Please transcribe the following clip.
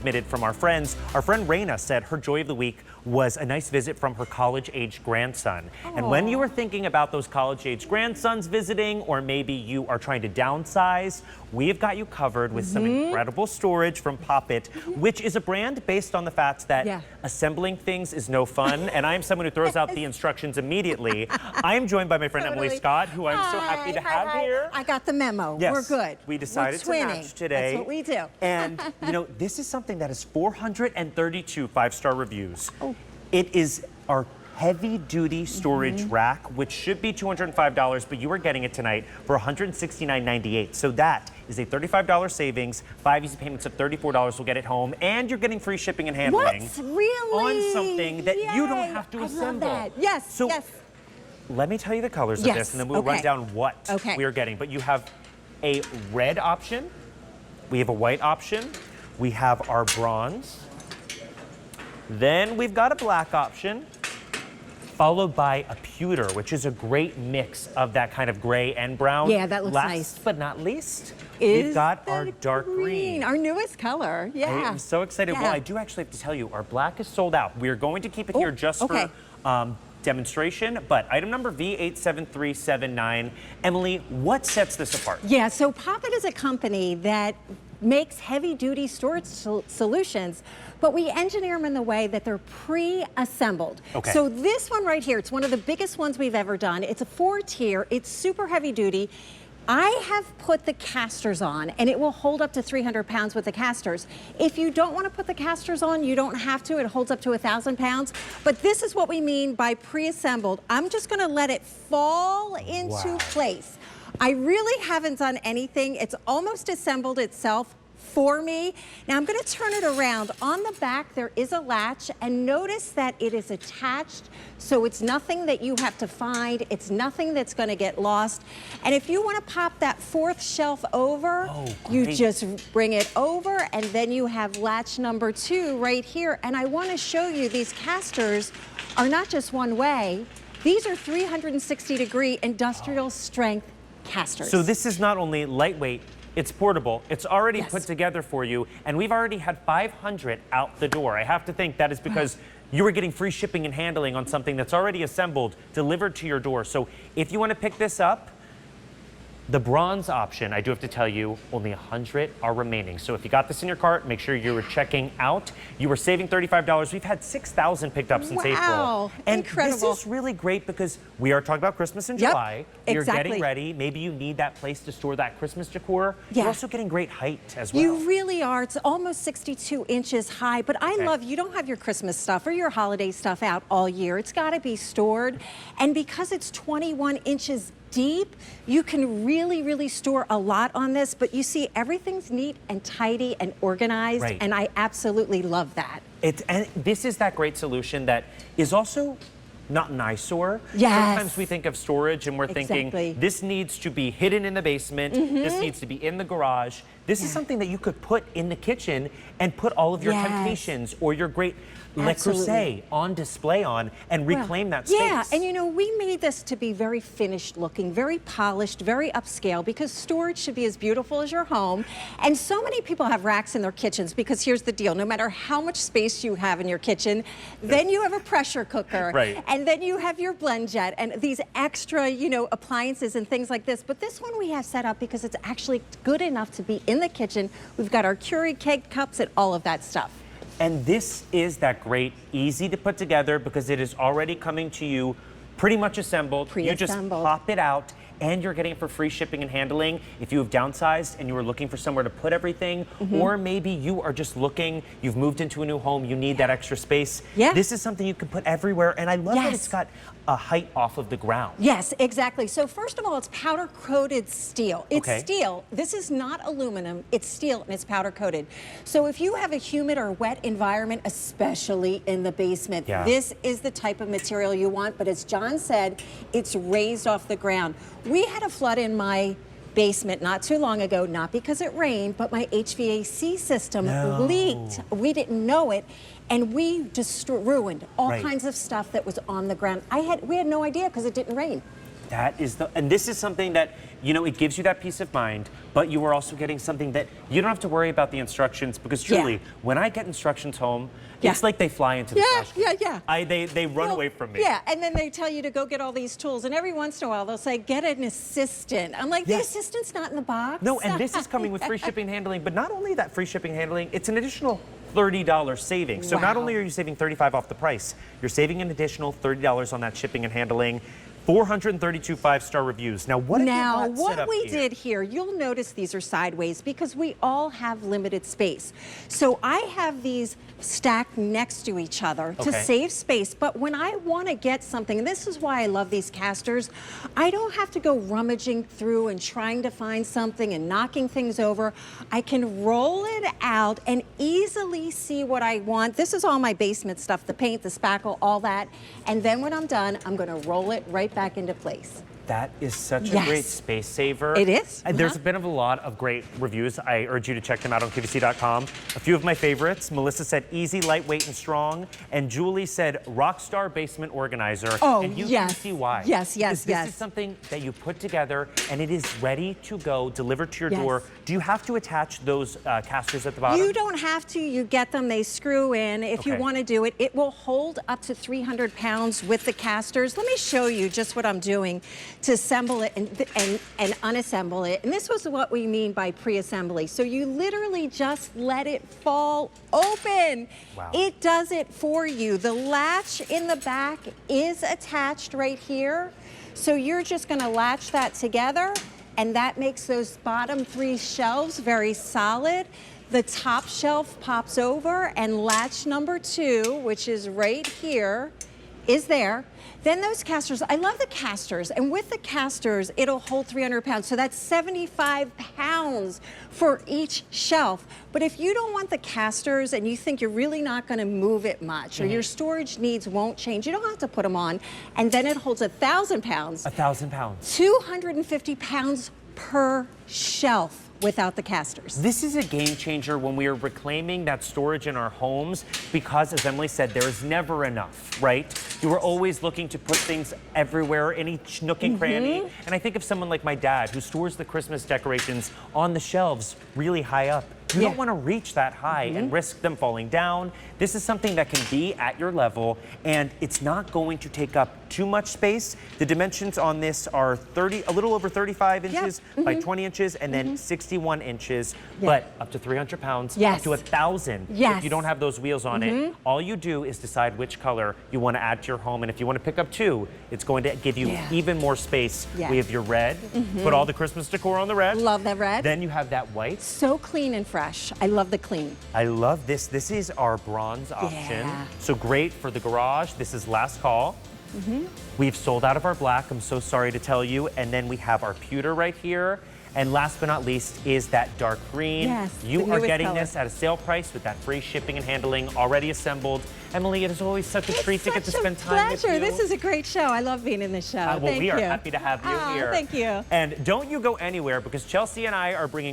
submitted from our friends. Our friend Raina said her joy of the week was a nice visit from her college-age grandson. Aww. And when you were thinking about those college-age grandsons visiting, or maybe you are trying to downsize, we have got you covered with some incredible storage from Pop It, which is a brand based on the fact that assembling things is no fun. And I am someone who throws out the instructions immediately. I am joined by my friend Emily Scott, who I'm so happy to have here. I got the memo. Yes, we're good. We decided to match today. That's what we do. And, you know, this is something that has 432 five-star reviews. It is our heavy-duty storage rack, which should be $205, but you are getting it tonight for $169.98. So that is a $35 savings. 5 easy payments of $34 will get it home, and you're getting free shipping and handling. What? Really? On something that you don't have to assemble. I love that. Yes, so yes. Let me tell you the colors of this, and then we'll run down what we are getting. But you have a red option, we have a white option, we have our bronze, then we've got a black option, followed by a pewter, which is a great mix of that kind of gray and brown. Yeah, that looks nice. Last but not least, we've got our dark green. Our newest color, yeah. I'm so excited. Well, I do actually have to tell you, our black is sold out. We're going to keep it here just for demonstration, but item number V87379. Emily, what sets this apart? Yeah, so Pop It is a company that makes heavy-duty storage solutions, but we engineer them in the way that they're pre-assembled. So this one right here, it's one of the biggest ones we've ever done. It's a 4-tier, it's super heavy-duty. I have put the casters on, and it will hold up to 300 pounds with the casters. If you don't want to put the casters on, you don't have to. It holds up to 1,000 pounds. But this is what we mean by pre-assembled. I'm just going to let it fall into place. I really haven't done anything. It's almost assembled itself for me. Now I'm going to turn it around. On the back there is a latch, and notice that it is attached, so it's nothing that you have to find. It's nothing that's going to get lost. And if you want to pop that 4th shelf over, you just bring it over, and then you have latch number 2 right here. And I want to show you these casters are not just one way. These are 360-degree industrial strength casters. So this is not only lightweight, it's portable, it's already put together for you, and we've already had 500 out the door. I have to think that is because you were getting free shipping and handling on something that's already assembled, delivered to your door. So if you want to pick this up, the bronze option, I do have to tell you, only 100 are remaining. So if you got this in your cart, make sure you were checking out. You were saving $35. We've had 6,000 picked up since April. And incredible. This is really great because we are talking about Christmas in July. You're getting ready. Maybe you need that place to store that Christmas decor. You're also getting great height as well. You really are. It's almost 62 inches high, but I love, you don't have your Christmas stuff or your holiday stuff out all year. It's got to be stored. And because it's 21 inches deep, you can really store a lot on this, but you see everything's neat and tidy and organized, and I absolutely love that. And this is that great solution that is also not an eyesore. Sometimes we think of storage and we're thinking this needs to be hidden in the basement, this needs to be in the garage. This is something that you could put in the kitchen and put all of your temptations or your great Le Creuset on display on and reclaim that space. Yeah, and you know, we made this to be very finished looking, very polished, very upscale, because storage should be as beautiful as your home. And so many people have racks in their kitchens because here's the deal, no matter how much space you have in your kitchen, then you have a pressure cooker, and then you have your blend jet and these extra, you know, appliances and things like this. But this one we have set up because it's actually good enough to be in the kitchen. We've got our Keurig cake cups and all of that stuff. And this is that great, easy to put together because it is already coming to you pretty much assembled. You just pop it out and you're getting it for free shipping and handling. If you have downsized and you are looking for somewhere to put everything, or maybe you are just looking, you've moved into a new home, you need that extra space. This is something you can put everywhere, and I love that it's got a height off of the ground. Yes, exactly. So first of all, it's powder coated steel. It's steel. This is not aluminum, it's steel and it's powder coated. So if you have a humid or wet environment, especially in the basement, this is the type of material you want, but as John said, it's raised off the ground. We had a flood in my basement not too long ago, not because it rained, but my HVAC system leaked. We didn't know it, and we just ruined all kinds of stuff that was on the ground. We had no idea because it didn't rain. That is and this is something that, you know, it gives you that peace of mind, but you are also getting something that you don't have to worry about the instructions, because truly, when I get instructions home, it's like they fly into the trash can. They run away from me. Yeah, and then they tell you to go get all these tools, and every once in a while they'll say, get an assistant. I'm like, the assistant's not in the box. No, and this is coming with free shipping and handling, but not only that free shipping and handling, it's an additional $30 savings. So not only are you saving $35 off the price, you're saving an additional $30 on that shipping and handling. 432 5-star reviews. Now, what we did here, you'll notice these are sideways because we all have limited space. So I have these stacked next to each other to save space. But when I want to get something, and this is why I love these casters, I don't have to go rummaging through and trying to find something and knocking things over. I can roll it out and easily see what I want. This is all my basement stuff, the paint, the spackle, all that. And then when I'm done, I'm going to roll it right back into place. That is such a great space saver. It is. There's been a lot of great reviews. I urge you to check them out on QVC.com. A few of my favorites. Melissa said easy, lightweight, and strong. And Julie said rockstar basement organizer. Oh, and you can see why. Yes. This is something that you put together and it is ready to go, delivered to your door. Do you have to attach those casters at the bottom? You don't have to. You get them. They screw in. If you want to do it, it will hold up to 300 pounds with the casters. Let me show you just what I'm doing to assemble it and unassemble it. And this was what we mean by pre-assembly. So you literally just let it fall open. Wow. It does it for you. The latch in the back is attached right here. So you're just going to latch that together, and that makes those bottom 3 shelves very solid. The top shelf pops over, and latch number 2, which is right here, is there. Then those casters, I love the casters, and with the casters, it'll hold 300 pounds. So that's 75 pounds for each shelf. But if you don't want the casters and you think you're really not gonna move it much, or your storage needs won't change, you don't have to put them on. And then it holds 1,000 pounds. 1,000 pounds. 250 pounds per shelf without the casters. This is a game changer when we are reclaiming that storage in our homes, because as Emily said, there is never enough, right? You are always looking to put things everywhere, in each nook and cranny. And I think of someone like my dad who stores the Christmas decorations on the shelves really high up. You don't want to reach that high and risk them falling down. This is something that can be at your level, and it's not going to take up too much space. The dimensions on this are a little over 35 inches by 20 inches, and then 61 inches, but up to 300 pounds, up to 1,000 if you don't have those wheels on it. All you do is decide which color you want to add to your home, and if you want to pick up 2, it's going to give you even more space. We have your red, put all the Christmas decor on the red. Love that red. Then you have that white. So clean and fresh. I love the clean. I love this. This is our bronze option. So great for the garage. This is last call. We've sold out of our black, I'm so sorry to tell you. And then we have our pewter right here. And last but not least is that dark green. You are getting this at a sale price with that free shipping and handling already assembled. Emily, it is always such a treat to get to spend time with you. This is a great show. I love being in this show. Well, we are happy to have you here. Thank you. And don't you go anywhere, because Chelsea and I are bringing